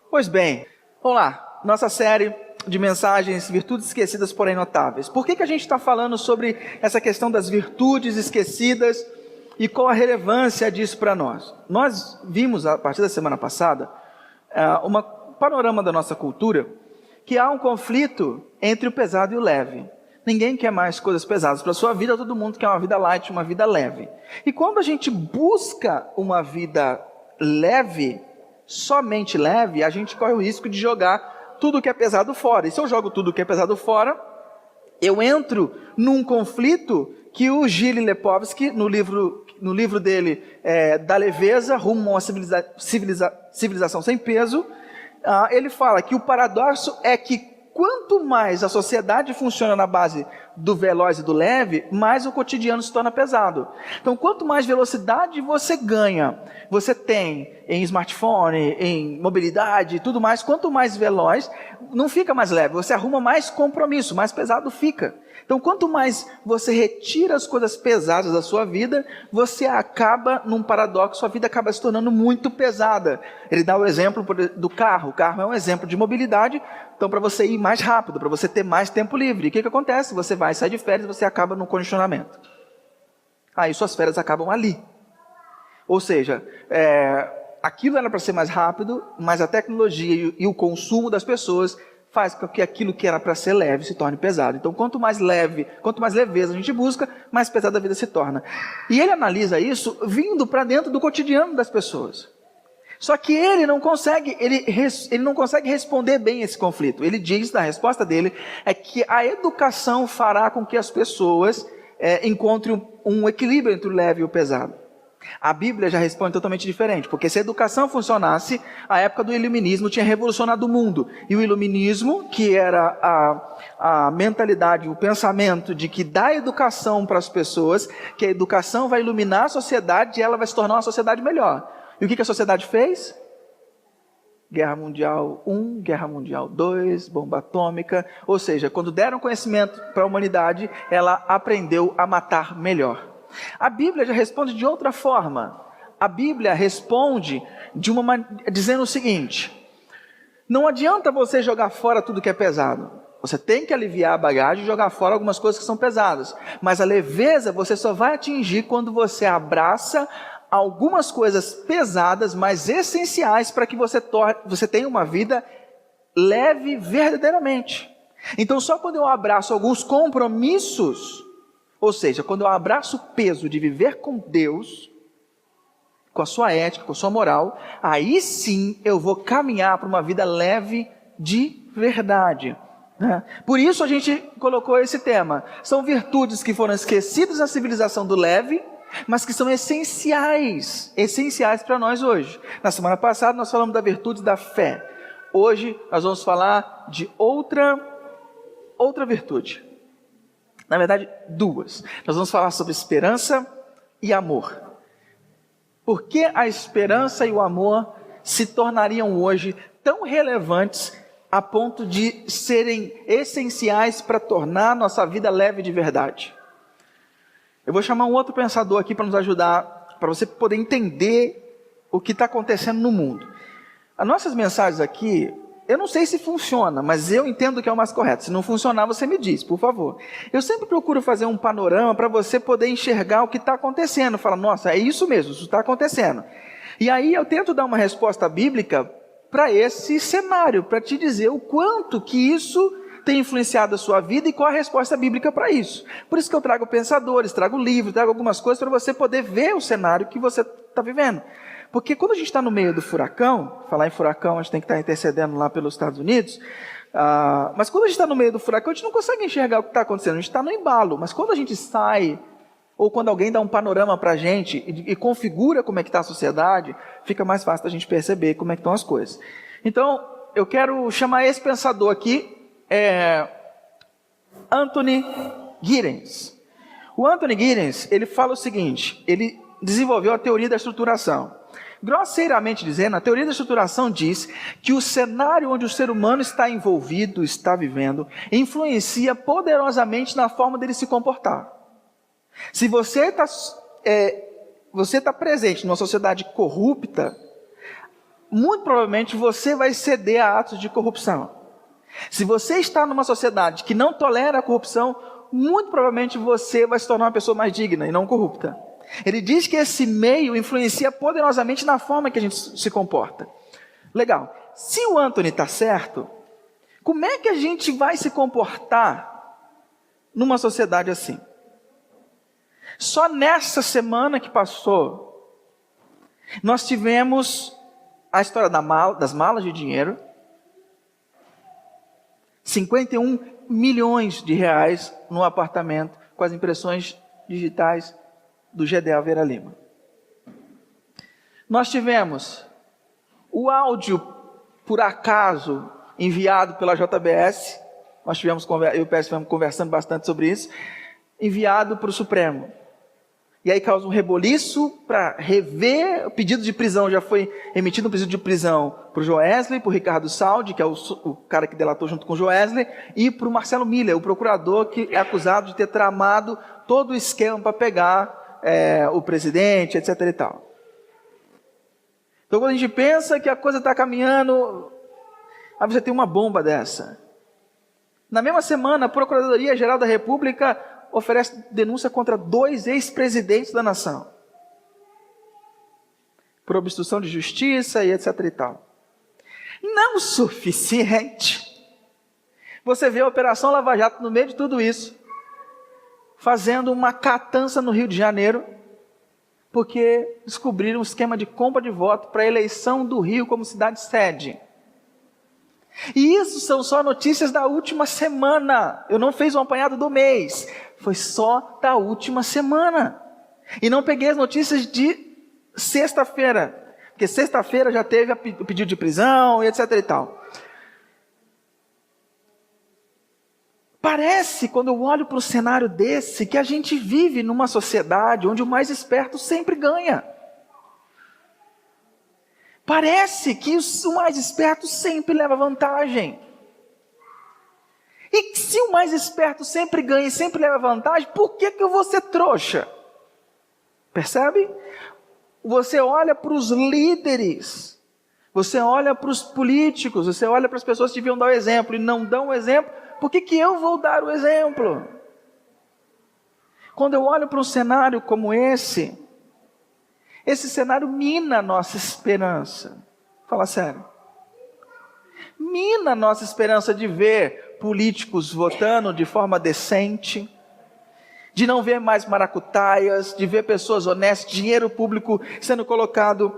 Pois bem, vamos lá. Nossa série de mensagens, virtudes esquecidas porém notáveis. Por que a gente está falando sobre essa questão das virtudes esquecidas e qual a relevância disso para nós? Nós vimos, a partir da semana passada, um panorama da nossa cultura, que há um conflito entre o pesado e o leve. Ninguém quer mais coisas pesadas para a sua vida, todo mundo quer uma vida light, uma vida leve. E quando a gente busca uma vida leve, somente leve, a gente corre o risco de jogar tudo que é pesado fora. E se eu jogo tudo que é pesado fora, eu entro num conflito que o Gilles Lepovsky, no livro dele, Da Leveza, Rumo a uma Civilização Sem Peso, ele fala que o paradoxo é que quanto mais a sociedade funciona na base do veloz e do leve, mais o cotidiano se torna pesado. Então, quanto mais velocidade você ganha, você tem em smartphone, em mobilidade e tudo mais, quanto mais veloz, não fica mais leve, você arruma mais compromisso, mais pesado fica. Então, quanto mais você retira as coisas pesadas da sua vida, você acaba num paradoxo, a vida acaba se tornando muito pesada. Ele dá o exemplo do carro. O carro é um exemplo de mobilidade, então para você ir mais rápido, para você ter mais tempo livre. E o que acontece? Você vai sair de férias e você acaba no condicionamento. Aí suas férias acabam ali. Ou seja, aquilo era para ser mais rápido, mas a tecnologia e o consumo das pessoas faz com que aquilo que era para ser leve se torne pesado. Então, quanto mais leveza a gente busca, mais pesada a vida se torna. E ele analisa isso vindo para dentro do cotidiano das pessoas. Só que ele não consegue responder bem esse conflito. Ele diz, na resposta dele, é que a educação fará com que as pessoas encontrem um equilíbrio entre o leve e o pesado. A Bíblia já responde totalmente diferente, porque se a educação funcionasse, a época do iluminismo tinha revolucionado o mundo. E o iluminismo, que era a mentalidade, o pensamento de que dá educação para as pessoas, que a educação vai iluminar a sociedade e ela vai se tornar uma sociedade melhor. E o que a sociedade fez? Guerra Mundial I, Guerra Mundial II, bomba atômica. Ou seja, quando deram conhecimento para a humanidade, ela aprendeu a matar melhor. A Bíblia já responde de outra forma. A Bíblia responde dizendo o seguinte: não adianta você jogar fora tudo que é pesado. Você tem que aliviar a bagagem e jogar fora algumas coisas que são pesadas. Mas a leveza você só vai atingir quando você abraça algumas coisas pesadas, mas essenciais para que você tenha uma vida leve verdadeiramente. Então só quando eu abraço alguns compromissos, ou seja, quando eu abraço o peso de viver com Deus, com a sua ética, com a sua moral, aí sim eu vou caminhar para uma vida leve de verdade. Por isso a gente colocou esse tema. São virtudes que foram esquecidas na civilização do leve, mas que são essenciais para nós hoje. Na semana passada nós falamos da virtude da fé. Hoje nós vamos falar de outra virtude. Na verdade, duas. Nós vamos falar sobre esperança e amor. Por que a esperança e o amor se tornariam hoje tão relevantes a ponto de serem essenciais para tornar nossa vida leve de verdade? Eu vou chamar um outro pensador aqui para nos ajudar, para você poder entender o que está acontecendo no mundo. As nossas mensagens aqui, eu não sei se funciona, mas eu entendo que é o mais correto. Se não funcionar, você me diz, por favor. Eu sempre procuro fazer um panorama para você poder enxergar o que está acontecendo. Fala, nossa, é isso mesmo, isso está acontecendo. E aí eu tento dar uma resposta bíblica para esse cenário, para te dizer o quanto que isso tem influenciado a sua vida e qual a resposta bíblica para isso. Por isso que eu trago pensadores, trago livros, trago algumas coisas para você poder ver o cenário que você está vivendo. Porque quando a gente está no meio do furacão, falar em furacão, a gente tem que estar intercedendo lá pelos Estados Unidos, mas quando a gente está no meio do furacão, a gente não consegue enxergar o que está acontecendo, a gente está no embalo. Mas quando a gente sai, ou quando alguém dá um panorama para a gente e configura como é que está a sociedade, fica mais fácil da gente perceber como é que estão as coisas. Então, eu quero chamar esse pensador aqui, Anthony Giddens. O Anthony Giddens, ele fala o seguinte, ele desenvolveu a teoria da estruturação. Grosseiramente dizendo, a teoria da estruturação diz que o cenário onde o ser humano está envolvido, está vivendo, influencia poderosamente na forma dele se comportar. Se você está você está presente numa sociedade corrupta, muito provavelmente você vai ceder a atos de corrupção. Se você está numa sociedade que não tolera a corrupção, muito provavelmente você vai se tornar uma pessoa mais digna e não corrupta. Ele diz que esse meio influencia poderosamente na forma que a gente se comporta. Legal. Se o Anthony está certo, como é que a gente vai se comportar numa sociedade assim? Só nessa semana que passou, nós tivemos a história das malas de dinheiro, 51 milhões de reais no apartamento com as impressões digitais do Gedel Vera Lima. Nós tivemos o áudio, por acaso, enviado pela JBS, eu e o PS estivemos conversando bastante sobre isso, enviado para o Supremo. E aí causa um reboliço para rever, o pedido de prisão já foi emitido, um pedido de prisão para o Joesley, para o Ricardo Saldi, que é o cara que delatou junto com o Joesley, e para o Marcelo Miller, o procurador que é acusado de ter tramado todo o esquema para pegar o presidente, etc. e tal. Então quando a gente pensa que a coisa está caminhando, aí você tem uma bomba dessa. Na mesma semana, a Procuradoria-Geral da República oferece denúncia contra 2 ex-presidentes da nação, por obstrução de justiça e etc. e tal. Não o suficiente. Você vê a Operação Lava Jato no meio de tudo isso, fazendo uma catança no Rio de Janeiro, porque descobriram um esquema de compra de voto para a eleição do Rio como cidade-sede. E isso são só notícias da última semana. Eu não fiz um apanhado do mês. Foi só da última semana. E não peguei as notícias de sexta-feira. Porque sexta-feira já teve o pedido de prisão e etc. e tal. Parece, quando eu olho para um cenário desse, que a gente vive numa sociedade onde o mais esperto sempre ganha. Parece que o mais esperto sempre leva vantagem. E se o mais esperto sempre ganha e sempre leva vantagem, por que eu vou ser trouxa? Percebe? Você olha para os líderes, você olha para os políticos, você olha para as pessoas que deviam dar o exemplo e não dão o exemplo, por que eu vou dar o exemplo? Quando eu olho para um cenário como esse cenário mina a nossa esperança. Fala sério. Mina a nossa esperança de ver políticos votando de forma decente, de não ver mais maracutaias, de ver pessoas honestas, dinheiro público sendo colocado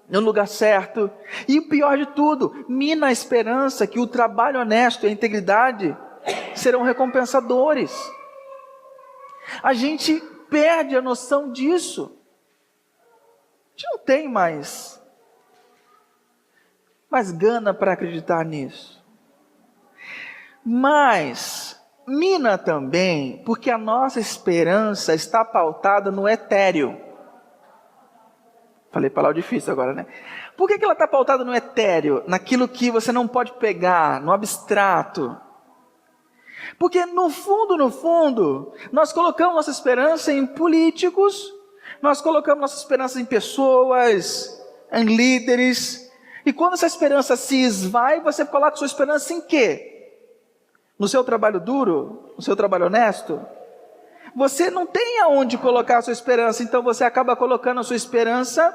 no lugar certo. E o pior de tudo, mina a esperança que o trabalho honesto e a integridade serão recompensadores. A gente perde a noção disso. A gente não tem mais gana para acreditar nisso. Mas mina também porque a nossa esperança está pautada no etéreo. Falei palavra difícil agora, né? Por que ela está pautada no etéreo? Naquilo que você não pode pegar, no abstrato. Porque no fundo, nós colocamos nossa esperança em políticos, nós colocamos nossa esperança em pessoas, em líderes. E quando essa esperança se esvai, você coloca sua esperança em quê? No seu trabalho duro? No seu trabalho honesto? Você não tem aonde colocar a sua esperança, então você acaba colocando a sua esperança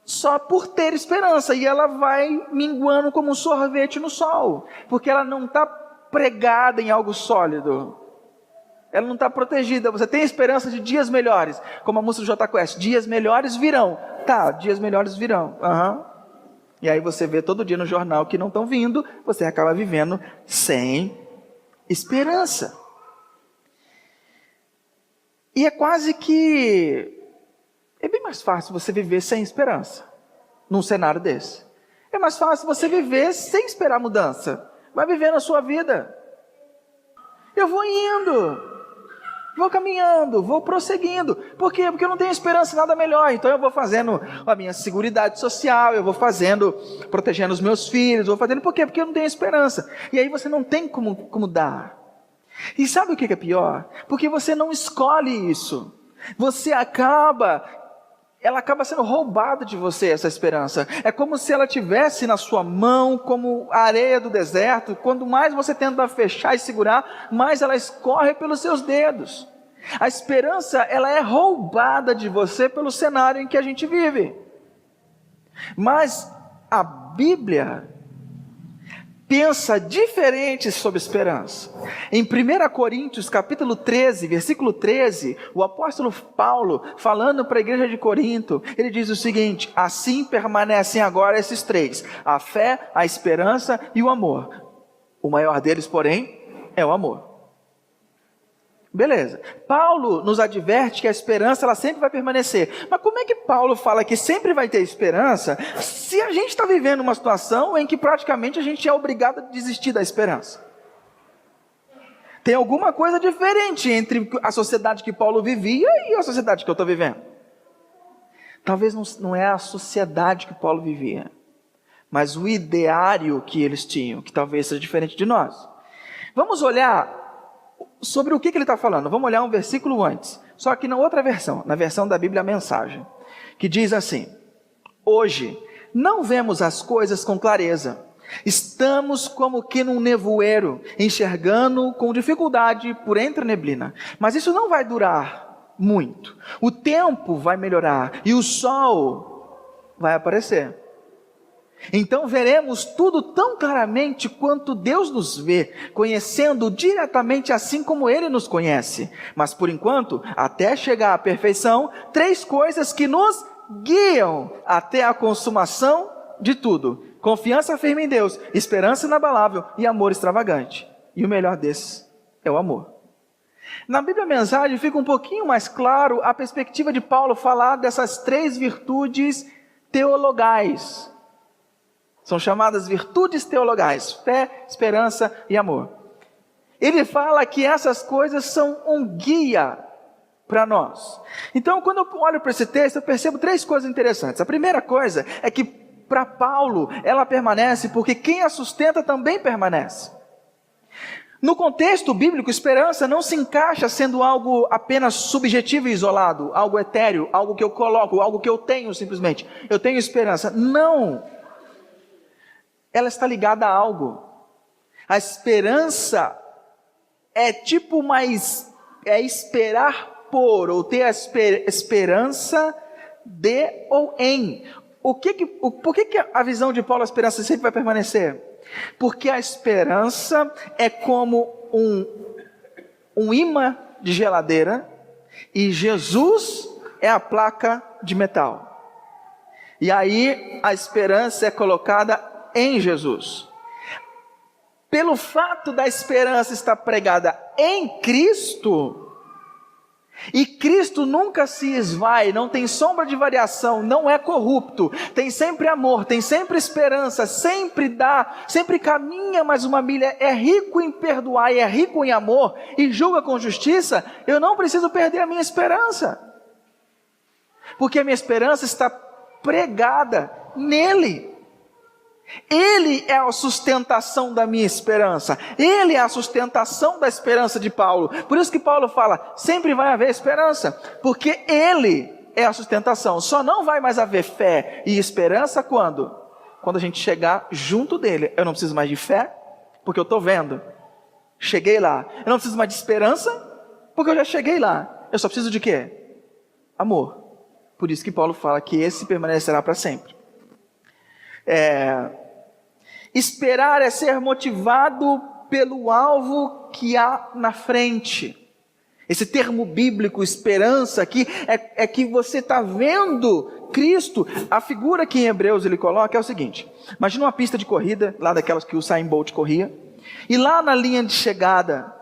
só por ter esperança. E ela vai minguando como um sorvete no sol, porque ela não está pregada em algo sólido. Ela não está protegida. Você tem esperança de dias melhores, como a música do Jota Quest, dias melhores virão. Tá, dias melhores virão. E aí você vê todo dia no jornal que não estão vindo, você acaba vivendo sem esperança. E é quase que... é bem mais fácil você viver sem esperança, num cenário desse. É mais fácil você viver sem esperar mudança. Vai viver na sua vida. Eu vou indo, vou caminhando, vou prosseguindo. Por quê? Porque eu não tenho esperança em nada melhor. Então eu vou fazendo a minha seguridade social, eu vou fazendo, protegendo os meus filhos, vou fazendo. Por quê? Porque eu não tenho esperança. E aí você não tem como dar. E sabe o que é pior? Porque você não escolhe isso. ela acaba sendo roubada de você, essa esperança. É como se ela estivesse na sua mão, como a areia do deserto. Quando mais você tenta fechar e segurar, mais ela escorre pelos seus dedos. A esperança, ela é roubada de você pelo cenário em que a gente vive. Mas a Bíblia pensa diferente sobre esperança. Em 1 Coríntios capítulo 13, versículo 13, o apóstolo Paulo, falando para a igreja de Corinto, ele diz o seguinte: assim permanecem agora esses três: a fé, a esperança e o amor. O maior deles, porém, é o amor. Beleza. Paulo nos adverte que a esperança, ela sempre vai permanecer. Mas como é que Paulo fala que sempre vai ter esperança, se a gente está vivendo uma situação em que praticamente a gente é obrigado a desistir da esperança? Tem alguma coisa diferente entre a sociedade que Paulo vivia e a sociedade que eu estou vivendo. Talvez não é a sociedade que Paulo vivia, mas o ideário que eles tinham, que talvez seja diferente de nós. Vamos olhar sobre o que ele está falando. Vamos olhar um versículo antes, só que na outra versão, na versão da Bíblia Mensagem, que diz assim: hoje não vemos as coisas com clareza, estamos como que num nevoeiro, enxergando com dificuldade por entre a neblina, mas isso não vai durar muito. O tempo vai melhorar e o sol vai aparecer. Então veremos tudo tão claramente quanto Deus nos vê, conhecendo diretamente assim como Ele nos conhece. Mas por enquanto, até chegar à perfeição, três coisas que nos guiam até a consumação de tudo: confiança firme em Deus, esperança inabalável e amor extravagante. E o melhor desses é o amor. Na Bíblia Mensagem fica um pouquinho mais claro a perspectiva de Paulo falar dessas três virtudes teologais. São chamadas virtudes teologais: fé, esperança e amor. Ele fala que essas coisas são um guia para nós. Então, quando eu olho para esse texto, eu percebo três coisas interessantes. A primeira coisa é que, para Paulo, ela permanece porque quem a sustenta também permanece. No contexto bíblico, esperança não se encaixa sendo algo apenas subjetivo e isolado, algo etéreo, algo que eu coloco, algo que eu tenho simplesmente. Eu tenho esperança. Não! Ela está ligada a algo. A esperança é tipo é esperar por, ou ter a esperança de ou em. Por que a visão de Paulo, a esperança sempre vai permanecer? Porque a esperança é como um imã de geladeira e Jesus é a placa de metal. E aí a esperança é colocada em Jesus. Pelo fato da esperança estar pregada em Cristo, e Cristo nunca se esvai, não tem sombra de variação, não é corrupto, tem sempre amor, tem sempre esperança, sempre dá, sempre caminha mais uma milha, é rico em perdoar e é rico em amor e julga com justiça. Eu não preciso perder a minha esperança, porque a minha esperança está pregada nele. Ele é a sustentação da minha esperança. Ele é a sustentação da esperança de Paulo. Por isso que Paulo fala, sempre vai haver esperança, porque Ele é a sustentação. Só não vai mais haver fé e esperança quando a gente chegar junto dele. Eu não preciso mais de fé, porque eu estou vendo, cheguei lá. Eu não preciso mais de esperança, porque eu já cheguei lá. Eu só preciso de quê? Amor. Por isso que Paulo fala que esse permanecerá para sempre. Esperar é ser motivado pelo alvo que há na frente. Esse termo bíblico, esperança, aqui, é que você está vendo Cristo. A figura que em Hebreus ele coloca é o seguinte: imagina uma pista de corrida, lá daquelas que o Usain Bolt corria, e lá na linha de chegada,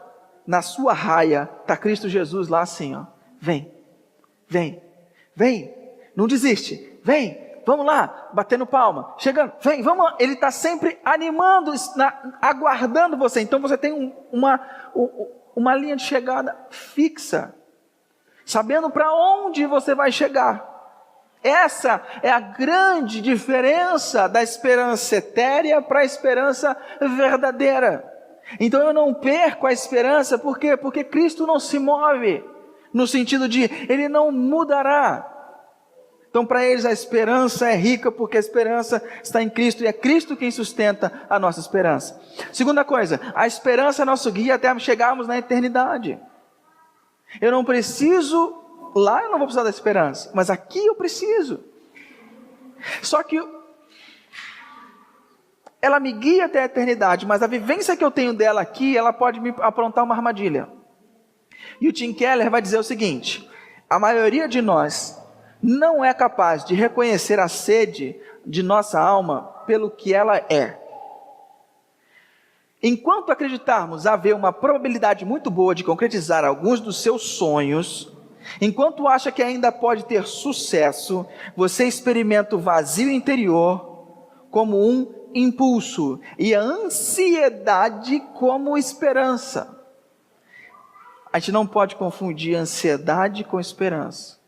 na sua raia, está Cristo Jesus lá assim, ó: vem, vem, vem, não desiste, vem. Vamos lá, batendo palma, chegando, vem, vamos lá. Ele está sempre animando, aguardando você. Então você tem uma linha de chegada fixa, sabendo para onde você vai chegar. Essa é a grande diferença da esperança etérea para a esperança verdadeira. Então eu não perco a esperança, por quê? Porque Cristo não se move no sentido de ele não mudará. Então, para eles, a esperança é rica, porque a esperança está em Cristo, e é Cristo quem sustenta a nossa esperança. Segunda coisa, a esperança é nosso guia até chegarmos na eternidade. Eu não preciso, lá eu não vou precisar da esperança, mas aqui eu preciso. Só que ela me guia até a eternidade, mas a vivência que eu tenho dela aqui, ela pode me aprontar uma armadilha. E o Tim Keller vai dizer o seguinte: a maioria de nós não é capaz de reconhecer a sede de nossa alma pelo que ela é. Enquanto acreditarmos haver uma probabilidade muito boa de concretizar alguns dos seus sonhos, enquanto acha que ainda pode ter sucesso, você experimenta o vazio interior como um impulso e a ansiedade como esperança. A gente não pode confundir ansiedade com esperança.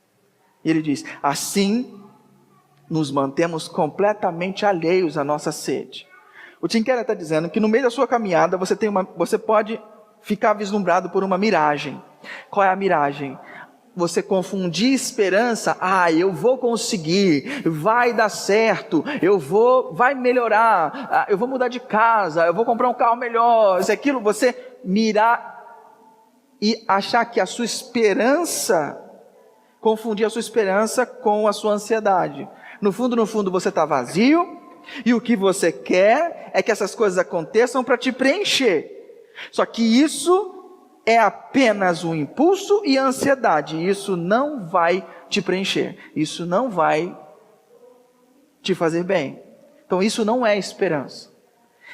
E ele diz: assim nos mantemos completamente alheios à nossa sede. O Tim Keller está dizendo que no meio da sua caminhada você pode ficar vislumbrado por uma miragem. Qual é a miragem? Você confundir esperança, eu vou conseguir, vai dar certo, vai melhorar, eu vou mudar de casa, eu vou comprar um carro melhor, isso aquilo, você mirar e achar que a sua esperança, confundir a sua esperança com a sua ansiedade. No fundo, você está vazio, e o que você quer é que essas coisas aconteçam para te preencher. Só que isso é apenas um impulso e ansiedade. Isso não vai te preencher. Isso não vai te fazer bem. Então isso não é esperança.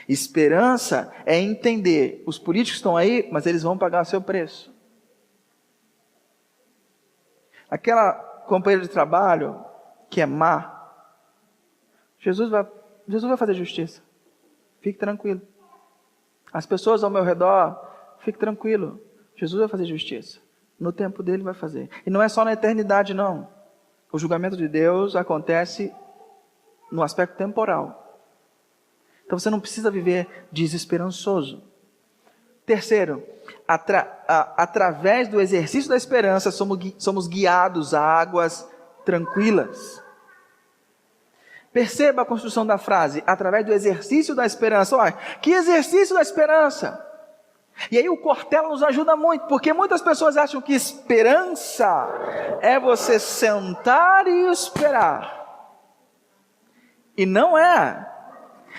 Esperança é entender: os políticos estão aí, mas eles vão pagar o seu preço. Aquela companheira de trabalho que é má, Jesus vai fazer justiça. Fique tranquilo. As pessoas ao meu redor, fique tranquilo. Jesus vai fazer justiça. No tempo dele vai fazer. E não é só na eternidade, não. O julgamento de Deus acontece no aspecto temporal. Então você não precisa viver desesperançoso. Terceiro, através do exercício da esperança, somos guiados a águas tranquilas. Perceba a construção da frase: através do exercício da esperança. Olha, que exercício da esperança! E aí o Cortella nos ajuda muito, porque muitas pessoas acham que esperança é você sentar e esperar. E não é.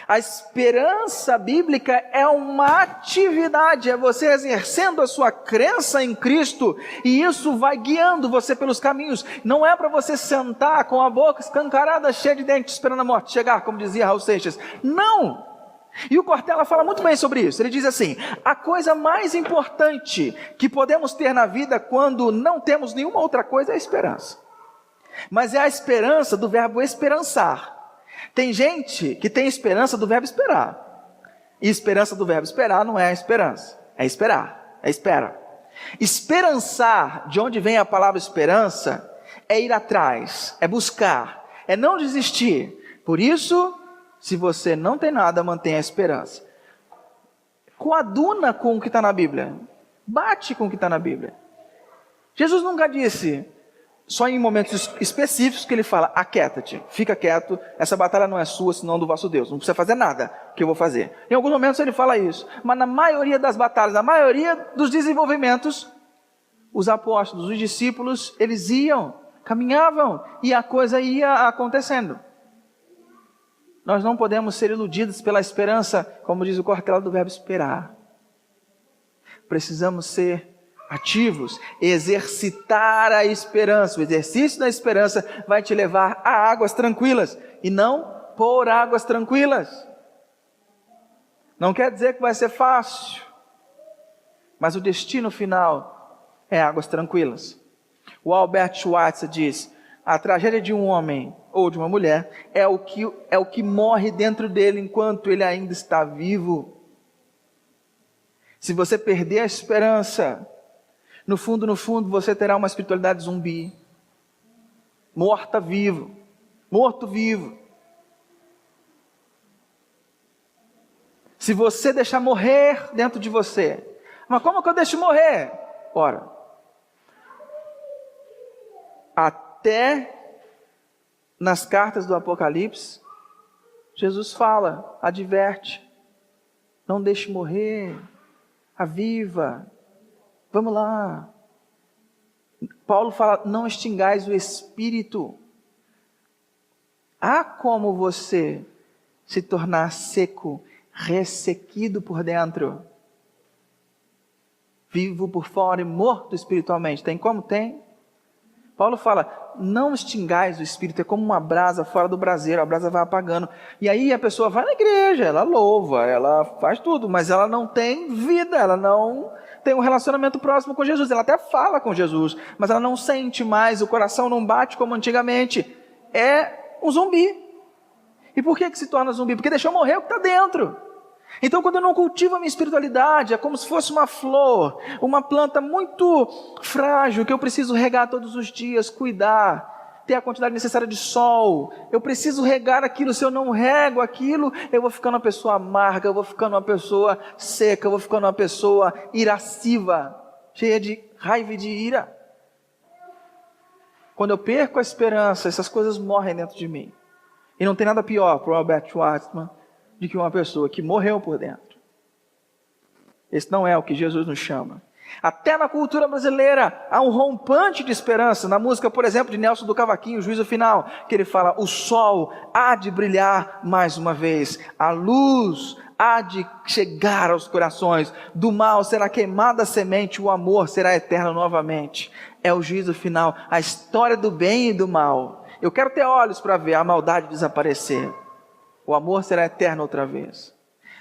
A esperança bíblica é uma atividade, é você exercendo a sua crença em Cristo, e isso vai guiando você pelos caminhos. Não é para você sentar com a boca escancarada, cheia de dentes, esperando a morte chegar, como dizia Raul Seixas. Não! E o Cortella fala muito bem sobre isso. Ele diz assim: a coisa mais importante que podemos ter na vida quando não temos nenhuma outra coisa é a esperança. Mas é a esperança do verbo esperançar. Tem gente que tem esperança do verbo esperar. E esperança do verbo esperar não é a esperança. É esperar, é espera. Esperançar, de onde vem a palavra esperança, é ir atrás, é buscar, é não desistir. Por isso, se você não tem nada, mantenha a esperança. Coaduna com o que está na Bíblia. Bate com o que está na Bíblia. Jesus nunca disse, só em momentos específicos que ele fala: aquieta-te, fica quieto, essa batalha não é sua, senão do vosso Deus. Não precisa fazer nada que eu vou fazer. Em alguns momentos ele fala isso. Mas na maioria das batalhas, na maioria dos desenvolvimentos, os apóstolos, os discípulos, eles iam, caminhavam, e a coisa ia acontecendo. Nós não podemos ser iludidos pela esperança, como diz o Cortella, do verbo esperar. Precisamos ser ativos, exercitar a esperança. O exercício da esperança vai te levar a águas tranquilas, e não por águas tranquilas. Não quer dizer que vai ser fácil, mas o destino final é águas tranquilas. O Albert Schweitzer diz: a tragédia de um homem ou de uma mulher é o que morre dentro dele enquanto ele ainda está vivo. Se você perder a esperança, no fundo, você terá uma espiritualidade zumbi, morto vivo. Se você deixar morrer dentro de você, mas como que eu deixo morrer? Ora, Até nas cartas do Apocalipse, Jesus fala, adverte, não deixe morrer, aviva, vamos lá. Paulo fala, não extingais o Espírito. Há como você se tornar seco, ressequido por dentro, vivo por fora e morto espiritualmente. Tem como? Tem. Paulo fala, não extingais o Espírito, é como uma brasa fora do braseiro, a brasa vai apagando. E aí a pessoa vai na igreja, ela louva, ela faz tudo, mas ela não tem vida, ela não tem um relacionamento próximo com Jesus. Ela até fala com Jesus, mas ela não sente mais, o coração não bate como antigamente. É um zumbi. E por que se torna zumbi? Porque deixou morrer o que está dentro. Então, quando eu não cultivo a minha espiritualidade, é como se fosse uma flor, uma planta muito frágil, que eu preciso regar todos os dias, cuidar, ter a quantidade necessária de sol. Eu preciso regar aquilo. Se eu não rego aquilo, eu vou ficando uma pessoa amarga, eu vou ficando uma pessoa seca, eu vou ficando uma pessoa irasciva, cheia de raiva e de ira. Quando eu perco a esperança, essas coisas morrem dentro de mim. E não tem nada pior para o Albert Schweitzer do que uma pessoa que morreu por dentro. Esse não é o que Jesus nos chama. Até na cultura brasileira há um rompante de esperança. Na música, por exemplo, de Nelson do Cavaquinho, Juízo Final, que ele fala, o sol há de brilhar mais uma vez, a luz há de chegar aos corações, do mal será queimada a semente, o amor será eterno novamente. É o juízo final, a história do bem e do mal. Eu quero ter olhos para ver a maldade desaparecer. O amor será eterno outra vez.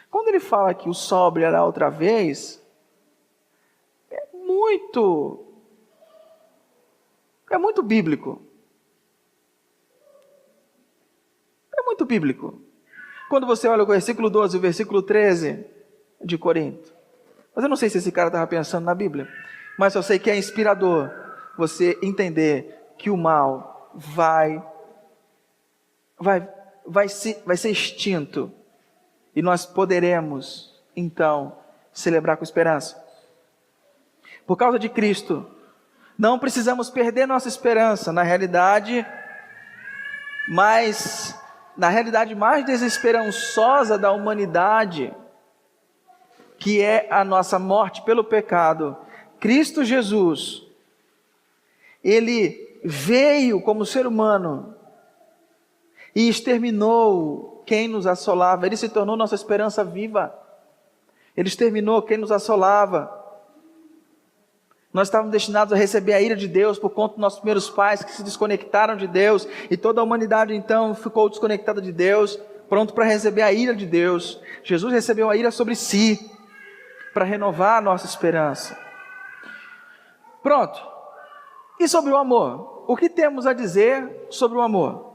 Quando ele fala que o sol brilhará outra vez, é muito bíblico. É muito bíblico. Quando você olha o versículo 12 e o versículo 13 de Corinto. Mas eu não sei se esse cara estava pensando na Bíblia. Mas eu sei que é inspirador você entender que o mal vai ser extinto, e nós poderemos, então, celebrar com esperança. Por causa de Cristo, não precisamos perder nossa esperança, na realidade mais desesperançosa da humanidade, que é a nossa morte pelo pecado. Cristo Jesus, Ele veio como ser humano, e exterminou quem nos assolava. Ele se tornou nossa esperança viva. Ele exterminou quem nos assolava. Nós estávamos destinados a receber a ira de Deus por conta dos nossos primeiros pais que se desconectaram de Deus, e toda a humanidade então ficou desconectada de Deus, pronto para receber a ira de Deus. Jesus recebeu a ira sobre si, para renovar a nossa esperança. Pronto. E sobre o amor? O que temos a dizer sobre o amor?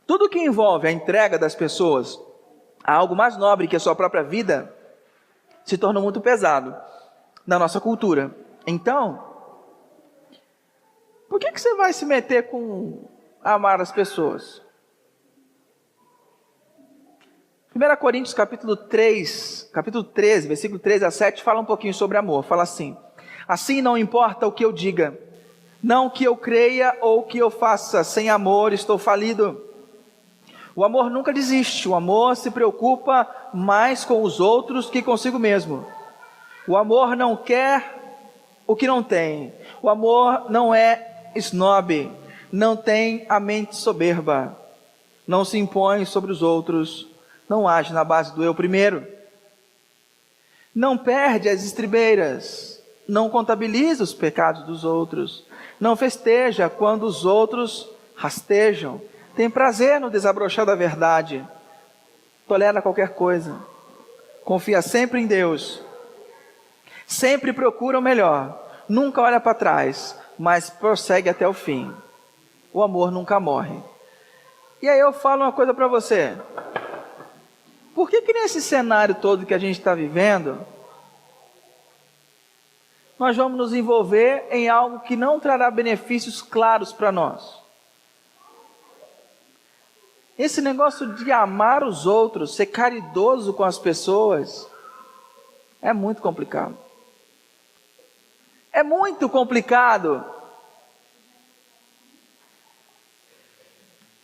Tudo que envolve a entrega das pessoas a algo mais nobre que a sua própria vida, se torna muito pesado na nossa cultura. Então, por que você vai se meter com amar as pessoas? 1 Coríntios capítulo 13, versículo 3 a 7, fala um pouquinho sobre amor. Fala assim, assim não importa o que eu diga, não que eu creia ou que eu faça, sem amor estou falido. O amor nunca desiste, o amor se preocupa mais com os outros que consigo mesmo. O amor não quer o que não tem. O amor não é snob, não tem a mente soberba, não se impõe sobre os outros, não age na base do eu primeiro. Não perde as estribeiras, não contabiliza os pecados dos outros, não festeja quando os outros rastejam, tem prazer no desabrochar da verdade, tolera qualquer coisa, confia sempre em Deus, sempre procura o melhor, nunca olha para trás, mas prossegue até o fim. O amor nunca morre. E aí eu falo uma coisa para você, por que nesse cenário todo que a gente está vivendo, nós vamos nos envolver em algo que não trará benefícios claros para nós? Esse negócio de amar os outros, ser caridoso com as pessoas, é muito complicado. É muito complicado.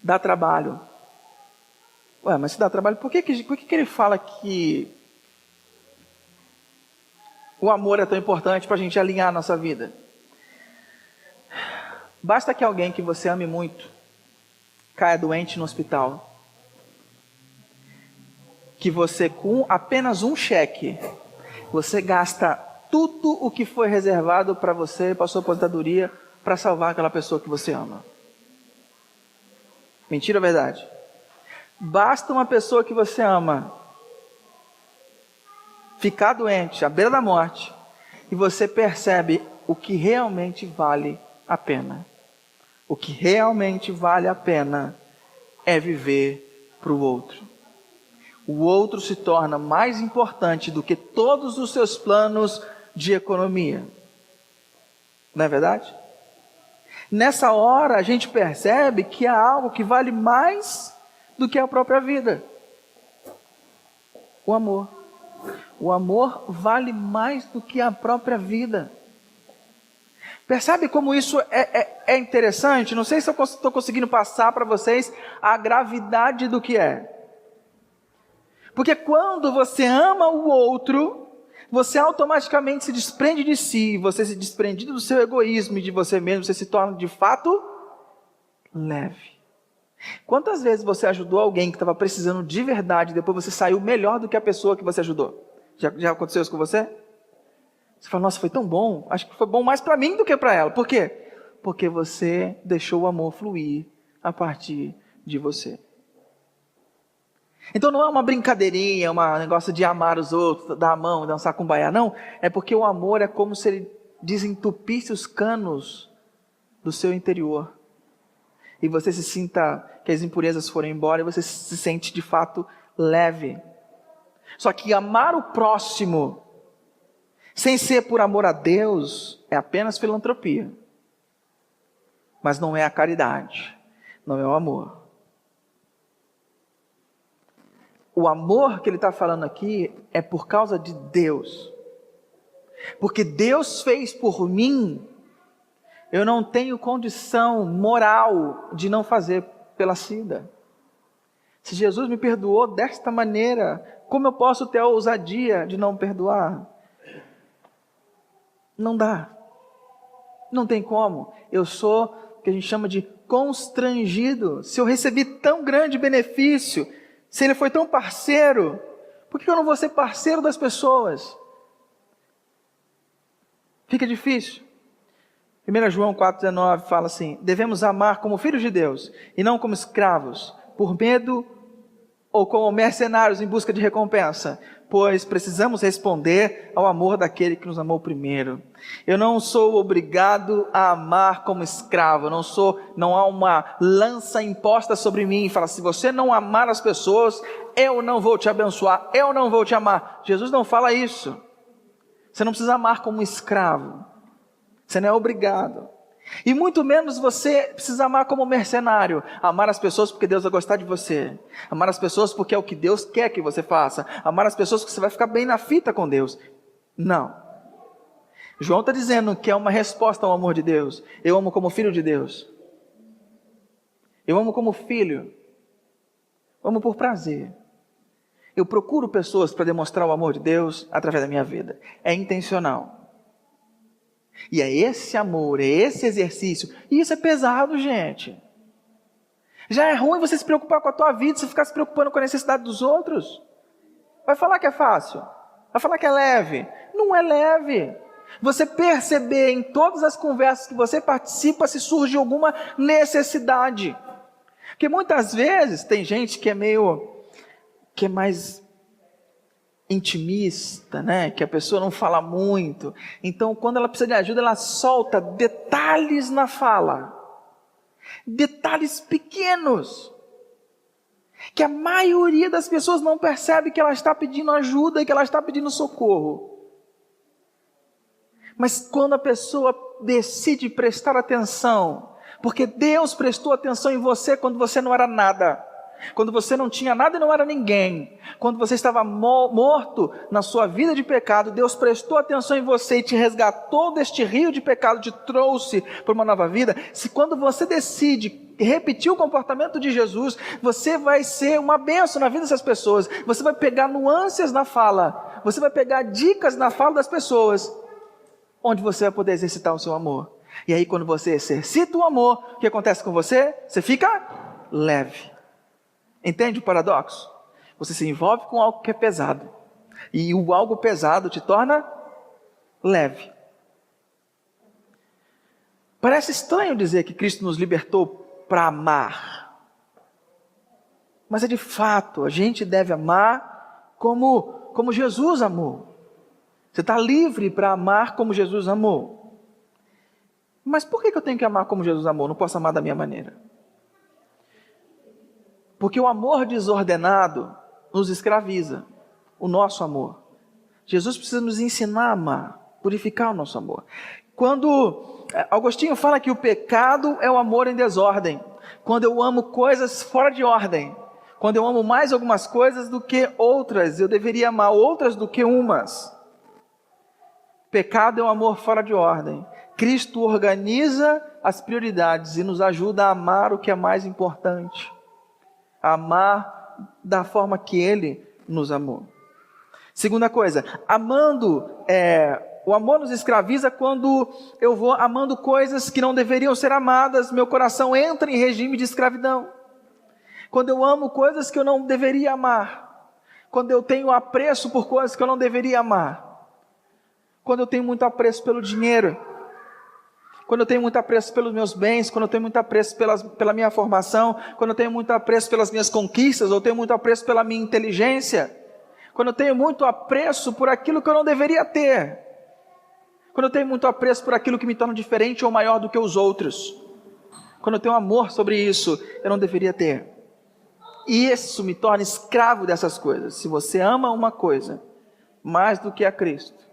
Dá trabalho. Ué, mas se dá trabalho, por que ele fala que o amor é tão importante para a gente alinhar a nossa vida? Basta que alguém que você ame muito caia doente no hospital, que você, com apenas um cheque, você gasta tudo o que foi reservado para você, para sua aposentadoria, para salvar aquela pessoa que você ama. Mentira ou verdade? Basta uma pessoa que você ama ficar doente, à beira da morte, e você percebe o que realmente vale a pena. O que realmente vale a pena é viver para o outro. O outro se torna mais importante do que todos os seus planos de economia. Não é verdade? Nessa hora a gente percebe que há algo que vale mais do que a própria vida. O amor. O amor vale mais do que a própria vida. Percebe como isso é interessante? Não sei se eu estou conseguindo passar para vocês a gravidade do que é. Porque quando você ama o outro, você automaticamente se desprende de si, você se desprende do seu egoísmo e de você mesmo, você se torna de fato leve. Quantas vezes você ajudou alguém que estava precisando de verdade e depois você saiu melhor do que a pessoa que você ajudou? Já aconteceu isso com você? Você fala, nossa, foi tão bom, acho que foi bom mais para mim do que para ela. Por quê? Porque você deixou o amor fluir a partir de você. Então não é uma brincadeirinha, um negócio de amar os outros, dar a mão, dançar com baia, não. É porque o amor é como se ele desentupisse os canos do seu interior. E você se sinta que as impurezas foram embora e você se sente de fato leve. Só que amar o próximo, sem ser por amor a Deus, é apenas filantropia. Mas não é a caridade, não é o amor. O amor que ele está falando aqui é por causa de Deus. Porque Deus fez por mim, eu não tenho condição moral de não fazer pela Cida. Se Jesus me perdoou desta maneira, como eu posso ter a ousadia de não perdoar? Não dá. Não tem como. Eu sou o que a gente chama de constrangido. Se eu recebi tão grande benefício, se ele foi tão parceiro, por que eu não vou ser parceiro das pessoas? Fica difícil. 1 João 4,19 fala assim: devemos amar como filhos de Deus e não como escravos, por medo ou como mercenários em busca de recompensa, pois precisamos responder ao amor daquele que nos amou primeiro. Eu não sou obrigado a amar como escravo, não há uma lança imposta sobre mim e fala, se você não amar as pessoas, eu não vou te abençoar, eu não vou te amar. Jesus não fala isso. Você não precisa amar como escravo, você não é obrigado. E muito menos você precisa amar como mercenário. Amar as pessoas porque Deus vai gostar de você. Amar as pessoas porque é o que Deus quer que você faça. Amar as pessoas porque você vai ficar bem na fita com Deus. Não. João está dizendo que é uma resposta ao amor de Deus. Eu amo como filho de Deus. Eu amo como filho. Eu amo por prazer. Eu procuro pessoas para demonstrar o amor de Deus através da minha vida. É intencional. E é esse amor, é esse exercício. E isso é pesado, gente. Já é ruim você se preocupar com a tua vida, você ficar se preocupando com a necessidade dos outros. Vai falar que é fácil? Vai falar que é leve? Não é leve. Você perceber em todas as conversas que você participa se surge alguma necessidade. Porque muitas vezes tem gente que é mais intimista, né? Que a pessoa não fala muito. Então, quando ela precisa de ajuda, ela solta detalhes na fala. Detalhes pequenos. Que a maioria das pessoas não percebe que ela está pedindo ajuda e que ela está pedindo socorro. Mas quando a pessoa decide prestar atenção, porque Deus prestou atenção em você quando você não era nada. quando você não tinha nada e não era ninguém, quando você estava morto na sua vida de pecado, Deus prestou atenção em você e te resgatou deste rio de pecado, te trouxe para uma nova vida. Se quando você decide repetir o comportamento de Jesus, você vai ser uma bênção na vida dessas pessoas. Você vai pegar nuances na fala, você vai pegar dicas na fala das pessoas, onde você vai poder exercitar o seu amor. E aí quando você exercita o amor, o que acontece com você? Você fica leve. Entende o paradoxo? Você se envolve com algo que é pesado, e o algo pesado te torna leve. Parece estranho dizer que Cristo nos libertou para amar, mas é de fato, a gente deve amar como Jesus amou. Você está livre para amar como Jesus amou. Mas por que eu tenho que amar como Jesus amou? Não posso amar da minha maneira. Porque o amor desordenado nos escraviza, o nosso amor. Jesus precisa nos ensinar a amar, purificar o nosso amor. Quando Agostinho fala que o pecado é o amor em desordem, quando eu amo coisas fora de ordem, quando eu amo mais algumas coisas do que outras, eu deveria amar outras do que umas. Pecado é um amor fora de ordem. Cristo organiza as prioridades e nos ajuda a amar o que é mais importante. A amar da forma que Ele nos amou. Segunda coisa, o amor nos escraviza quando eu vou amando coisas que não deveriam ser amadas, meu coração entra em regime de escravidão. Quando eu amo coisas que eu não deveria amar, quando eu tenho apreço por coisas que eu não deveria amar, quando eu tenho muito apreço pelo dinheiro, quando eu tenho muito apreço pelos meus bens, quando eu tenho muito apreço pela minha formação, quando eu tenho muito apreço pelas minhas conquistas, ou tenho muito apreço pela minha inteligência, quando eu tenho muito apreço por aquilo que eu não deveria ter, quando eu tenho muito apreço por aquilo que me torna diferente ou maior do que os outros, quando eu tenho amor sobre isso, eu não deveria ter. E isso me torna escravo dessas coisas. Se você ama uma coisa mais do que a Cristo,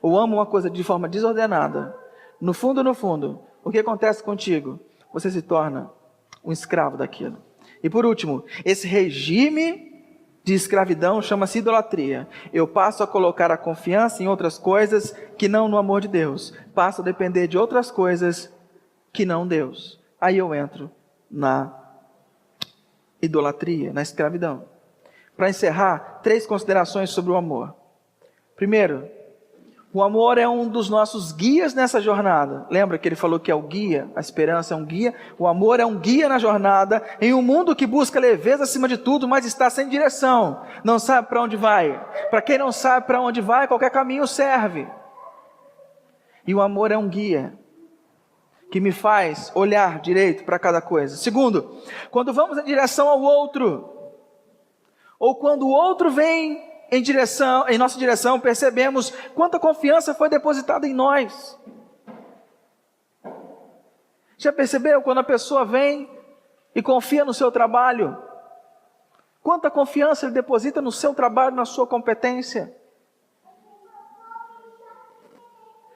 ou ama uma coisa de forma desordenada, no fundo, o que acontece contigo? Você se torna um escravo daquilo. E por último, esse regime de escravidão chama-se idolatria. Eu passo a colocar a confiança em outras coisas que não no amor de Deus. Passo a depender de outras coisas que não Deus. Aí eu entro na idolatria, na escravidão. Para encerrar, 3 considerações sobre o amor. Primeiro, o amor é um dos nossos guias nessa jornada. Lembra que ele falou que é o guia? A esperança é um guia. O amor é um guia na jornada, em um mundo que busca leveza acima de tudo, mas está sem direção, não sabe para onde vai. Para quem não sabe para onde vai, qualquer caminho serve. E o amor é um guia que me faz olhar direito para cada coisa. Segundo, quando vamos em direção ao outro, ou quando o outro vem em nossa direção, percebemos quanta confiança foi depositada em nós. Já percebeu quando a pessoa vem e confia no seu trabalho? Quanta confiança ele deposita no seu trabalho, na sua competência?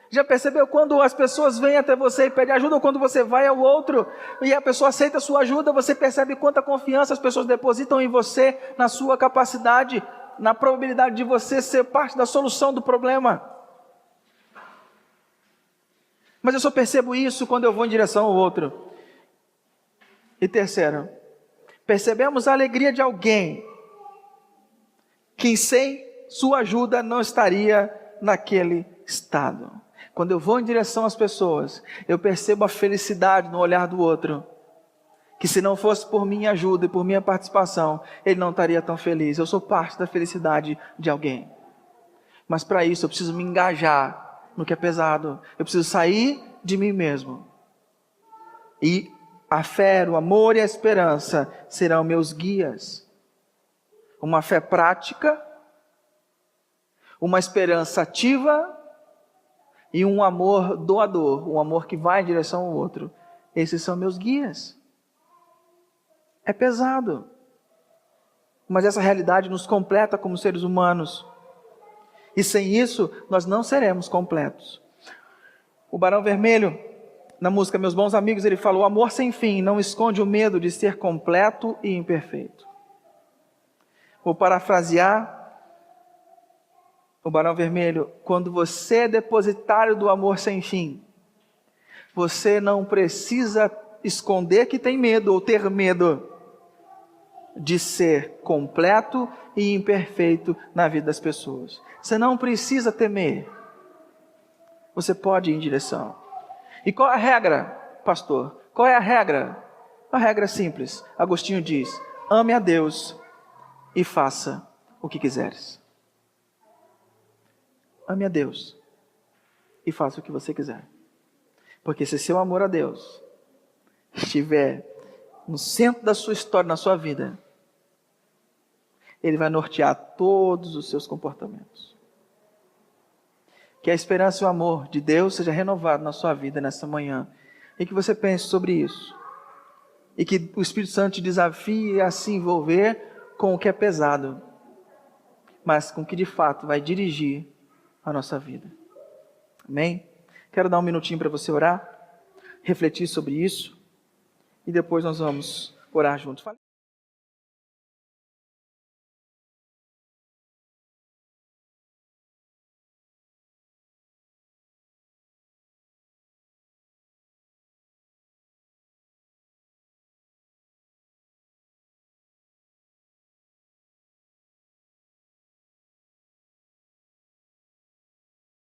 Já percebeu quando as pessoas vêm até você e pedem ajuda, ou quando você vai ao outro e a pessoa aceita a sua ajuda, você percebe quanta confiança as pessoas depositam em você, na sua capacidade, na probabilidade de você ser parte da solução do problema. Mas eu só percebo isso quando eu vou em direção ao outro. E terceiro, percebemos a alegria de alguém que sem sua ajuda não estaria naquele estado. Quando eu vou em direção às pessoas, eu percebo a felicidade no olhar do outro, que se não fosse por minha ajuda e por minha participação, ele não estaria tão feliz. Eu sou parte da felicidade de alguém. Mas para isso eu preciso me engajar no que é pesado. Eu preciso sair de mim mesmo. E a fé, o amor e a esperança serão meus guias. Uma fé prática, uma esperança ativa e um amor doador, um amor que vai em direção ao outro. Esses são meus guias. É pesado, mas essa realidade nos completa como seres humanos, e sem isso nós não seremos completos. O Barão Vermelho, na música Meus Bons Amigos, ele falou: o amor sem fim não esconde o medo de ser completo e imperfeito. Vou parafrasear o Barão Vermelho: quando você é depositário do amor sem fim, você não precisa esconder que tem medo ou ter medo de ser completo e imperfeito na vida das pessoas. Você não precisa temer. Você pode ir em direção. E qual é a regra, pastor? Qual é a regra? A regra é simples. Agostinho diz: ame a Deus e faça o que quiseres. Ame a Deus e faça o que você quiser. Porque se seu amor a Deus estiver no centro da sua história, na sua vida, Ele vai nortear todos os seus comportamentos. Que a esperança e o amor de Deus seja renovado na sua vida nessa manhã. E que você pense sobre isso. E que o Espírito Santo te desafie a se envolver com o que é pesado, mas com o que de fato vai dirigir a nossa vida. Amém? Quero dar um minutinho para você orar, refletir sobre isso, e depois nós vamos orar juntos.